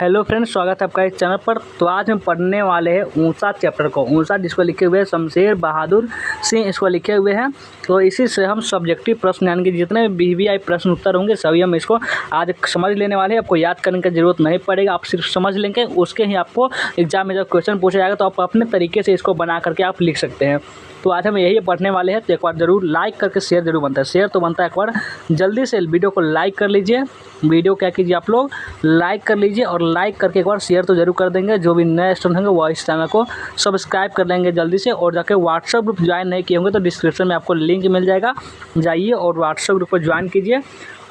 Hello friends, स्वागत है आपका इस चैनल पर। तो आज हम पढ़ने वाले हैं ऊषा चैप्टर को। ऊषा जिसको लिखे हुए हैं शमशेर बहादुर सिंह, इसको लिखे हुए हैं। तो इसी से हम सब्जेक्टिव प्रश्न यानी कि जितने BVI प्रश्न उत्तर होंगे सभी हम इसको आज समझ लेने वाले हैं। आपको याद करने की जरूरत नहीं पड़ेगा, आप सिर्फ समझ लेंगे, उसके ही आपको एग्जाम में जब क्वेश्चन पूछा जाएगा तो आप अपने तरीके से इसको बना करके आप लिख सकते हैं। तो आज हम यही पढ़ने वाले हैं। तो एक बार ज़रूर लाइक करके शेयर जरूर बनता है, शेयर तो बनता है, एक बार जल्दी से वीडियो को लाइक कर लीजिए। वीडियो क्या कीजिए, आप लोग लाइक कर लीजिए और लाइक करके एक बार शेयर तो जरूर कर देंगे। जो भी नए स्टूडेंट होंगे वो इस चैनल को सब्सक्राइब कर लेंगे जल्दी से। और जाके व्हाट्सएप ग्रुप ज्वाइन नहीं किए होंगे तो डिस्क्रिप्शन में आपको लिंक मिल जाएगा, जाइए और व्हाट्सएप ग्रुप पर ज्वाइन कीजिए।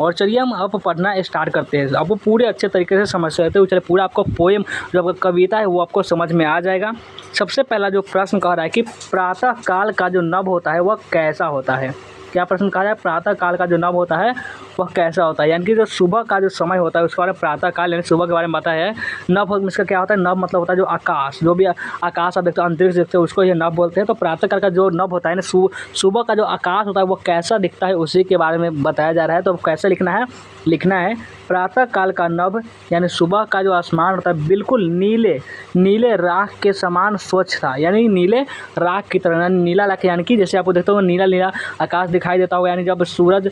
और चलिए हम अब पढ़ना स्टार्ट करते हैं। आपको पूरे अच्छे तरीके से समझ सकते हो। चलिए पूरा आपको पोएम जो आपका कविता है वो आपको समझ में आ जाएगा। सबसे पहला जो प्रश्न कह रहा है कि प्रातः काल का जो नभ होता है वह कैसा होता है। क्या प्रश्न कहा है? प्रातः काल का जो नभ होता है वह कैसा होता है, यानी कि जो सुबह का जो समय होता है उसके बारे में प्रातः काल यानी सुबह के बारे में बताया है। नभ इसका क्या होता है? नभ मतलब होता है जो आकाश, जो भी आकाश आप देखते हो, अंतरिक्ष देखते हो, उसको ये नभ बोलते हैं। तो प्रातः काल का जो नभ होता है ना, सुबह का जो आकाश होता है वो कैसा दिखता है उसी के बारे में बताया जा रहा है। तो कैसे लिखना है प्रातः काल का नभ यानी सुबह का जो आसमान होता है बिल्कुल नीले राख के समान स्वच्छ था, यानी नीले राख की तरह, नीला राख यानी कि जैसे आपको देखते हो नीला आकाश दिखाई देता होगा, यानी जब सूरज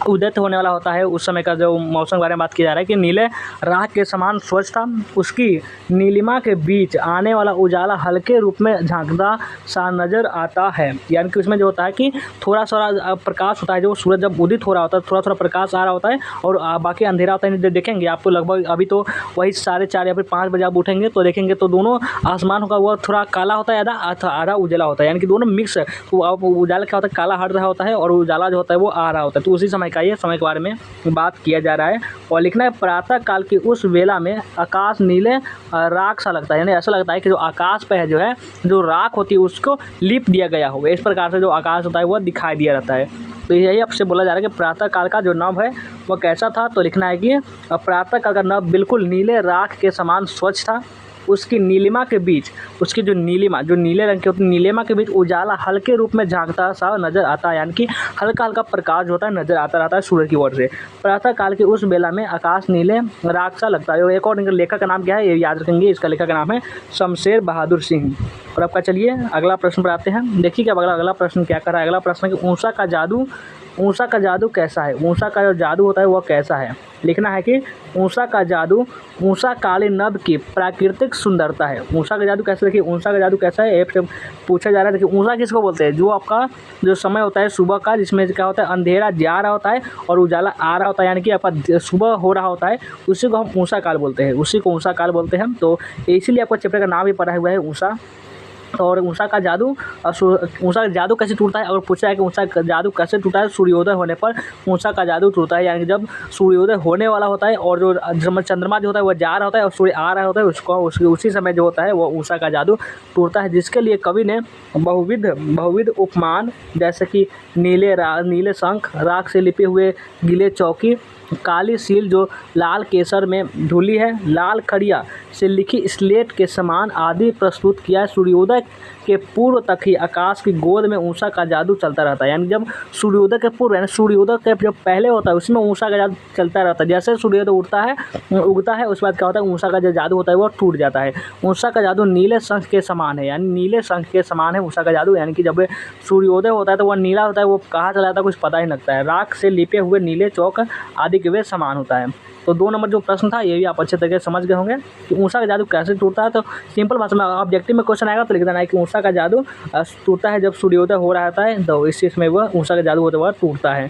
उदित होने वाला होता है उस समय का जो मौसम के बारे में बात की जा रहा है कि नीले राख के समान स्वच्छ था। उसकी नीलिमा के बीच आने वाला उजाला हल्के रूप में झांकता सा नजर आता है, यानी कि उसमें जो होता है कि थोड़ा सा प्रकाश होता है। जो सूरज जब उदित हो रहा होता है थोड़ा प्रकाश आ रहा होता है और बाकी अंधेरा होता है। देखेंगे आपको लगभग अभी तो वही 4:30 या फिर 5 बजे आप उठेंगे तो देखेंगे तो दोनों आसमान होगा वो थोड़ा काला होता है, आधा उजला होता है, यानी कि दोनों मिक्स है। तो अब उजाला क्या होता है? काला हट रहा होता है और उजाला जो होता है वो आ रहा होता है। तो उसी समय का ये समय के बारे में बात किया जा रहा है। और लिखना है प्रातः काल की उस वेला में आकाश नीले राख सा लगता है, यानी ऐसा लगता है कि जो आकाश पे है जो राख होती है उसको लीप दिया गया होगा। इस प्रकार से जो आकाश होता है वह दिखाई दिया रहता है। तो यही आपसे बोला जा रहा है कि प्रातः काल का जो नभ है वह कैसा था। तो लिखना है कि प्रातः काल का नभ बिल्कुल नीले राख के समान स्वच्छ था। उसकी नीलिमा के बीच, उसकी जो नीले रंग की होती है नीलिमा के बीच उजाला हल्के रूप में झांकता सा नजर आता है, यानी कि हल्का प्रकाश होता है नजर आता रहता है सूर्य की ओर से। प्रातः काल की उस बेला में आकाश नीले राख सा लगता है। एक और लेखक का नाम क्या है ये याद रखेंगे, इसका लेखक का नाम है शमशेर बहादुर सिंह। और आपका चलिए अगला प्रश्न पर आते हैं। देखिए क्या अगला प्रश्न क्या कर रहा है। अगला प्रश्न है कि ऊषा का जादू कैसा है। ऊषा का जो जादू होता है वह कैसा है। लिखना है कि ऊषा का जादू ऊषा काले नभ की प्राकृतिक सुंदरता है। ऊषा का जादू कैसा, देखिए ऊषा का जादू कैसा है एक पूछा जा रहा है। देखिए ऊषा किसको बोलते हैं? जो आपका जो समय होता है सुबह का, जिसमें क्या होता है अंधेरा जा रहा होता है और उजाला आ रहा होता है, यानी कि आपका सुबह हो रहा होता है, उसी को हम ऊषा काल बोलते हैं, उसी को ऊषा काल बोलते हैं। तो इसीलिए आपको चैप्टर का नाम भी पढ़ा हुआ है ऊषा। और ऊषा का जादू कैसे टूटता है? अगर पूछा है कि ऊषा का जादू कैसे टूटा है, सूर्योदय होने पर ऊषा का जादू टूटता है, यानी कि जब सूर्योदय होने वाला होता है और जो चंद्रमा जो होता है वह जा रहा होता है और सूर्य आ रहा होता है, उसी समय जो होता है वो ऊषा का जादू टूटता है। जिसके लिए कवि ने बहुविध उपमान जैसे कि नीले शंख, राख से लिपे हुए गीले चौकी, काली सील जो लाल केसर में धुली है, लाल खड़िया से लिखी स्लेट के समान आदि प्रस्तुत किया है। सूर्योदय के पूर्व तक ही आकाश की गोद में ऊषा का जादू चलता रहता है, यानी जब सूर्योदय के पूर्व यानी सूर्योदय के जब पहले होता है उसमें ऊषा का जादू चलता रहता है। जैसे सूर्योदय उगता है उसके बाद क्या होता है ऊषा का जो जादू होता है वो टूट जाता है। ऊषा का जादू नीले शंख के समान है, यानी नीले शंख के समान है ऊषा का जादू, यानी कि जब सूर्योदय होता है तो वह नीला होता है, वो कहाँ चला जाता है कुछ पता ही नहीं लगता है। राख से लिपे हुए नीले चौक आदि के वे समान होता है। तो 2 नंबर जो प्रश्न था ये भी आप अच्छे तरीके से समझ गए होंगे कि ऊषा का जादू कैसे टूटता है। तो सिंपल भाषा में ऑब्जेक्टिव में क्वेश्चन आएगा तो लिख देना है कि ऊषा का जादू टूटता है जब सूर्योदय हो रहा होता है, तो इस चीज़ में वह ऊषा का जादू होता हुआ टूटता है।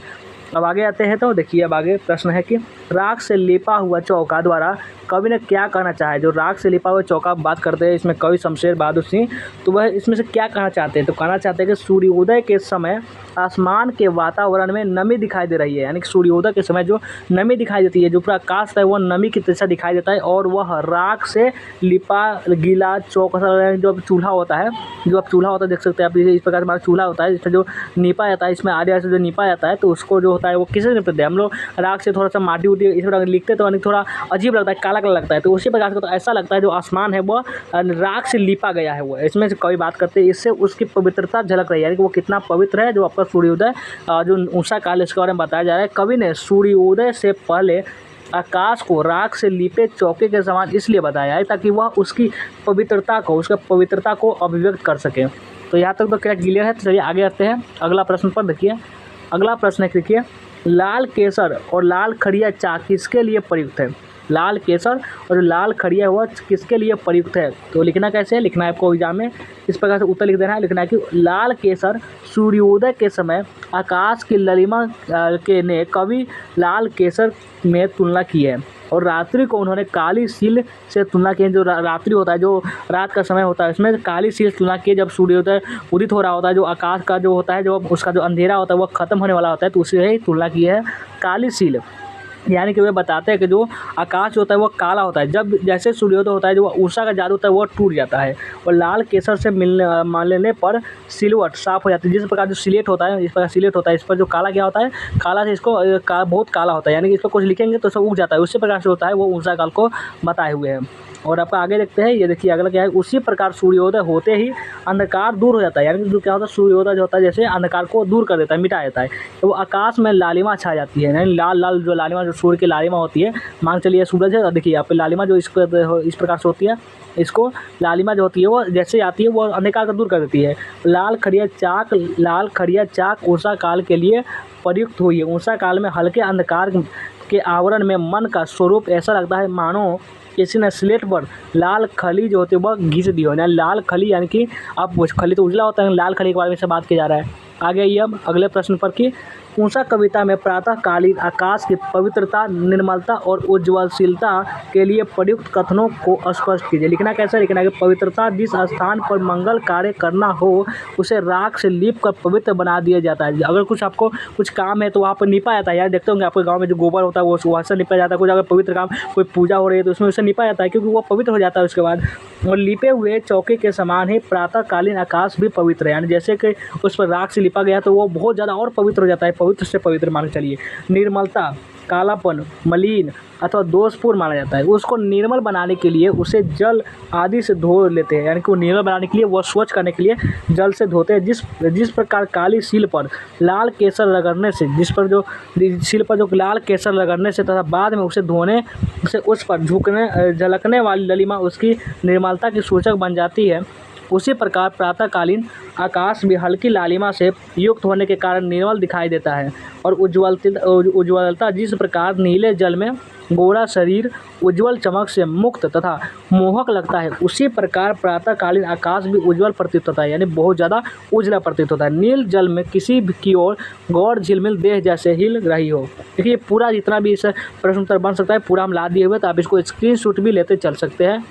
अब आगे आते हैं। तो देखिए अब आगे प्रश्न है कि राख से लिपा हुआ चौका द्वारा कवि ने क्या कहना चाहा है। जो राख से लिपा हुआ चौका बात करते हैं इसमें कवि शमशेर बहादुर सिंह, तो वह इसमें से क्या कहना चाहते हैं? तो कहना चाहते हैं कि सूर्योदय के समय आसमान के वातावरण में नमी दिखाई दे रही है, यानी कि सूर्योदय के समय जो नमी दिखाई देती है, जो पूरा आकाश है वो नमी की तरह दिखाई देता है और वह राख से लिपा गीला चौक जो चूल्हा होता है, देख सकते हैं आप, इस प्रकार हमारा चूल्हा होता है जिसमें जो नीपा जाता है, इसमें आगे से जो नीपा जाता है तो उसको जो होता है वो किससे निपटते हैं हम लोग? राख से थोड़ा सा माटी उटी इस प्रकार लिखते तो थोड़ा अजीब लगता है, काला लगता है। तो उसी प्रकार से तो ऐसा लगता है जो आसमान है वो राख से लिपा गया है, वो इसमें से कवि बात करते हैं, इससे उसकी पवित्रता झलक रही है, यानी कि वो कितना पवित्र है जो आपका सूर्योदय जो ऊषा काल इसके बारे में बताया जा रहा है। कवि ने सूर्योदय से पहले आकाश को राख से लिपे चौके के समान इसलिए बताया है ताकि वह उसकी पवित्रता को अभिव्यक्त कर सके। तो यहाँ तक तो क्या क्लियर है। तो चलिए आगे आते हैं अगला प्रश्न पर। देखिए अगला प्रश्न है, देखिए लाल केसर और लाल खड़िया चाक किसके लिए प्रयुक्त है। लाल केसर और लाल खड़िया हुआ किसके लिए प्रयुक्त है। तो लिखना कैसे है, लिखना है आपको एग्जाम में इस प्रकार से उत्तर लिख देना है। लिखना है कि लाल केसर सूर्योदय के समय आकाश की ललिमा के ने कवि लाल केसर में तुलना की है और रात्रि को उन्होंने काली सील से तुलना की है। जो रात्रि होता है, जो रात का समय होता है, इसमें काली सील से तुलना की है। जब सूर्योदय उदित हो रहा होता है, जो आकाश का जो होता है, जो उसका जो अंधेरा होता है वो खत्म होने वाला होता है, तो उसे ही तुलना की है काली सील। यानी कि वे बताते हैं कि जो आकाश होता है वो काला होता है, जब जैसे सूर्योदय होता है जो उषा का जादू होता है वो टूट जाता है और लाल केसर से मिलने पर सिलवट साफ हो जाती है। जिस प्रकार जो सिलेट होता है, इस प्रकार सिलेट होता है, इस पर जो काला क्या होता है, काला से इसको बहुत काला होता है, यानी कि इस पर कुछ लिखेंगे तो सब उग जाता है, उसी प्रकार से होता है वो उषा काल को बताए हुए हैं। और आपका आगे देखते हैं, ये देखिए अगला क्या है, उसी प्रकार सूर्योदय होते ही अंधकार दूर हो जाता है। यानी कि जो क्या होता है, सूर्योदय जो होता है जैसे अंधकार को दूर कर देता है, मिटा देता है, तो वो आकाश में लालिमा छा जाती है। यानी लाल लाल जो लालिमा, जो सूर्य की लालिमा होती है, मान चलिए सूरज है, देखिए यहाँ पे लालिमा जो इस प्रकार से होती है, इसको लालिमा जो होती है वो जैसे आती है वो अंधकार को दूर कर देती है। लाल खड़िया चाक उषा काल के लिए प्रयुक्त हुई है। उषा काल में हल्के अंधकार के आवरण में मन का स्वरूप ऐसा लगता है मानो किसी ने स्लेट पर लाल खली जो होती है वह घिस दी हो। यानी लाल खली, यानी कि अब खली तो उजला होता है, लाल खली के बारे में से बात की जा रहा है। आगे ये अब अगले प्रश्न पर कि ऊषा कविता में प्रातःकालीन आकाश की पवित्रता, निर्मलता और उज्ज्वलशीलता के लिए प्रयुक्त कथनों को स्पष्ट कीजिए। लिखना कैसे, लिखना है कि पवित्रता जिस स्थान पर मंगल कार्य करना हो उसे राख से लीप कर पवित्र बना दिया जाता है। अगर कुछ आपको कुछ काम है तो वहाँ पर निपा जाता है। यार देखते होंगे आपके गाँव में जो गोबर होता है वो वहाँ से निपा जाता है। कुछ अगर पवित्र काम, कोई पूजा हो रही है तो उसमें उसे निपा जाता है, क्योंकि वो पवित्र हो जाता है उसके बाद। और लिपे हुए चौके के समान ही प्रातःकालीन आकाश भी पवित्र है। यानी जैसे कि उस पर राख से लिपा गया तो वो बहुत ज़्यादा और पवित्र हो जाता है, पवित्र से पवित्र मान के चलिए। निर्मलता, कालापन, मलिन अथवा दोषपूर्ण माना जाता है। उसको निर्मल बनाने के लिए उसे जल आदि से धो लेते हैं। यानी कि वो निर्मल बनाने के लिए, वो स्वच्छ करने के लिए जल से धोते हैं। जिस प्रकार काली सील पर लाल केसर रगड़ने से, सील पर जो लाल केसर रगड़ने से तथा बाद में उसे धोने से उस पर झलकने वाली ललिमा उसकी निर्मलता की सूचक बन जाती है, उसी प्रकार प्रातःकालीन आकाश भी हल्की लालिमा से युक्त होने के कारण निर्मल दिखाई देता है और उज्ज्वलता जिस प्रकार नीले जल में गोरा शरीर उज्ज्वल चमक से मुक्त तथा मोहक लगता है, उसी प्रकार प्रातःकालीन आकाश भी उज्ज्वल प्रतीत होता है। यानी बहुत ज़्यादा उजला प्रतीत होता है। नील जल में किसी भी की ओर गौर झिलमिल देह जैसे हिल रही हो। देखिए पूरा जितना भी इस प्रश्न उत्तर बन सकता है पूरा हम ला दिए हुए, तो आप इसको स्क्रीनशॉट भी लेते चल सकते हैं।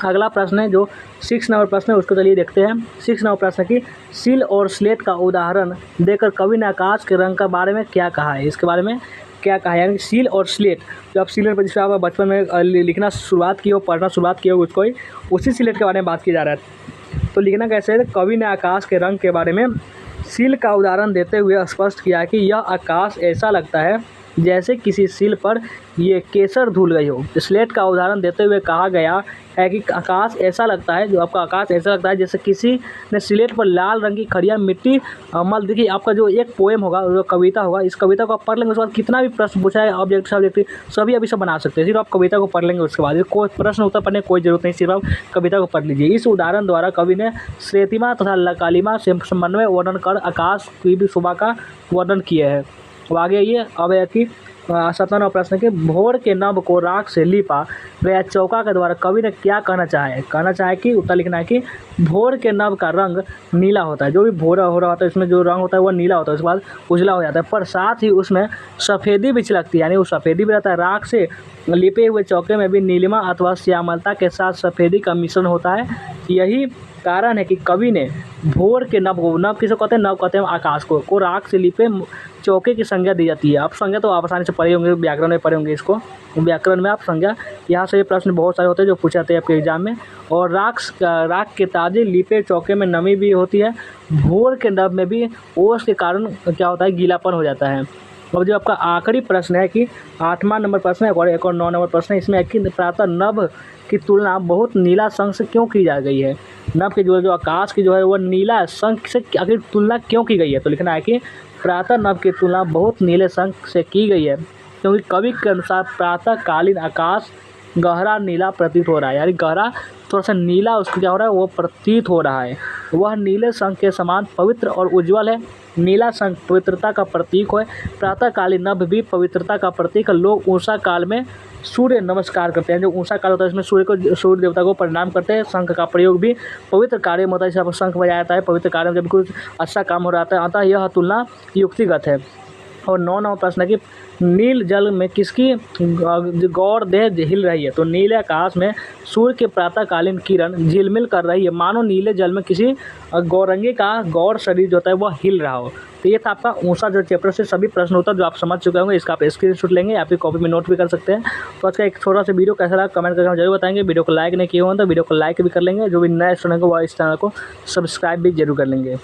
अगला प्रश्न है जो 6 नंबर प्रश्न है, उसको चलिए देखते हैं। 6 नंबर प्रश्न की सील और स्लेट का उदाहरण देकर कवि ने आकाश के रंग के बारे में क्या कहा है। इसके बारे में क्या कहा है, यानी सील और स्लेट, जो आप सिलेट पर जिसको आप बचपन में लिखना शुरुआत की हो, पढ़ना शुरुआत की हो, उसको ही उसी सिलेट के बारे में बात की जा रहा है। तो लिखना कैसे है, कवि ने आकाश के रंग के बारे में सील का उदाहरण देते हुए स्पष्ट किया कि यह आकाश ऐसा लगता है जैसे किसी सील पर ये केसर धुल गई हो। स्लेट का उदाहरण देते हुए कहा गया है कि आकाश ऐसा लगता है, जो आपका आकाश ऐसा लगता है जैसे किसी ने स्लेट पर लाल रंग की खड़िया मिट्टी मल। देखिए आपका जो एक पोएम होगा, जो कविता होगा, इस कविता को आप पढ़ लेंगे, उसके बाद कितना भी प्रश्न पूछा है ऑब्जेक्टिव सब्जेक्टिव सभी अभी सब बना सकते हैं। सिर्फ आप कविता को पढ़ लेंगे, उसके बाद कोई प्रश्न उत्तर पढ़ने की कोई जरूरत नहीं, सिर्फ आप कविता को पढ़ लीजिए। इस उदाहरण द्वारा कवि ने श्वेतिमा तथा कालिमा से समन्वय वर्णन कर आकाश की भी शोभा का वर्णन किया है। अब आगे ये अब है कि 17वां प्रश्न के भोर के नभ को राख से लिपा गया चौका के द्वारा कवि ने क्या कहना चाहे कि उत्तर लिखना है कि भोर के नभ का रंग नीला होता है। जो भी भोर हो रहा होता है इसमें जो रंग होता है वो नीला होता है, उसके बाद उजला हो जाता है, पर साथ ही उसमें सफ़ेदी भी छिलकती है, यानी वो सफ़ेदी भी रहता है। राख से लिपे हुए चौके में भी नीलिमा अथवा श्यामलता के साथ सफ़ेदी का मिश्रण होता है। यही कारण है कि कवि ने भोर के नभ को, नभ किसे कहते हैं, नभ कहते हैं आकाश को राख से लिपे चौके की संज्ञा दी जाती है। आप संज्ञा तो आप आसानी से पढ़े होंगे, व्याकरण में पढ़े होंगे इसको, व्याकरण में आप संज्ञा, यहाँ से ये प्रश्न बहुत सारे होते हैं जो पूछे जाते हैं आपके एग्जाम में। और राख के ताजे लिपे चौके में नमी भी होती है। भोर के नभ में भी ओस के कारण क्या होता है, गीलापन हो जाता है। अब जो आपका आखिरी प्रश्न है कि 8वां नंबर प्रश्न है और एक और 9 नंबर प्रश्न है, इसमें है कि प्रातः नभ की तुलना बहुत नीला शंख से क्यों की जा गई है। नभ की जो आकाश की जो है वो नीला शंख से आखिर तुलना क्यों की गई है। तो लिखना है कि प्रातः नभ की तुलना बहुत नीले शंख से की गई है। क्योंकि कवि के अनुसार प्रातःकालीन आकाश गहरा नीला प्रतीत हो रहा है, यानी गहरा थोड़ा सा नीला उसको क्या हो रहा है वो प्रतीत हो रहा है। वह नीले शंख के समान पवित्र और उज्ज्वल है। नीला शंख पवित्रता का प्रतीक है। प्रातःकालीन नभ भी पवित्रता का प्रतीक है। लोग उषा काल में सूर्य नमस्कार करते हैं। जो उषा काल होता है इसमें सूर्य देवता को प्रणाम करते हैं। शंख का प्रयोग भी पवित्र कार्य में होता है। जैसे शंख बजाया जाता है पवित्र कार्य में, जब कुछ अच्छा काम हो रहा है, अतः यह तुलना युक्तिगत है। और 9वां प्रश्न है कि नील जल में किसकी गौर देह हिल रही है। तो नीले आकाश में सूर्य के प्रातःकालीन किरण झिलमिल कर रही है, मानो नीले जल में किसी गौरंगी का गौर शरीर जो होता है वह हिल रहा हो। तो ये था आपका ऊषा जो चैप्टर से सभी प्रश्न उत्तर जो आप समझ चुके होंगे। इसका आप स्क्रीनशॉट लेंगे या फिर कॉपी में नोट भी कर सकते हैं। तो आज का एक छोटा सा वीडियो कैसा लगा कमेंट करके हम जरूर बताएंगे। वीडियो को लाइक नहीं किए हो तो वीडियो को लाइक भी कर लेंगे। जो भी नए स्टूडेंट को वह इस चैनल को सब्सक्राइब भी जरूर कर लेंगे।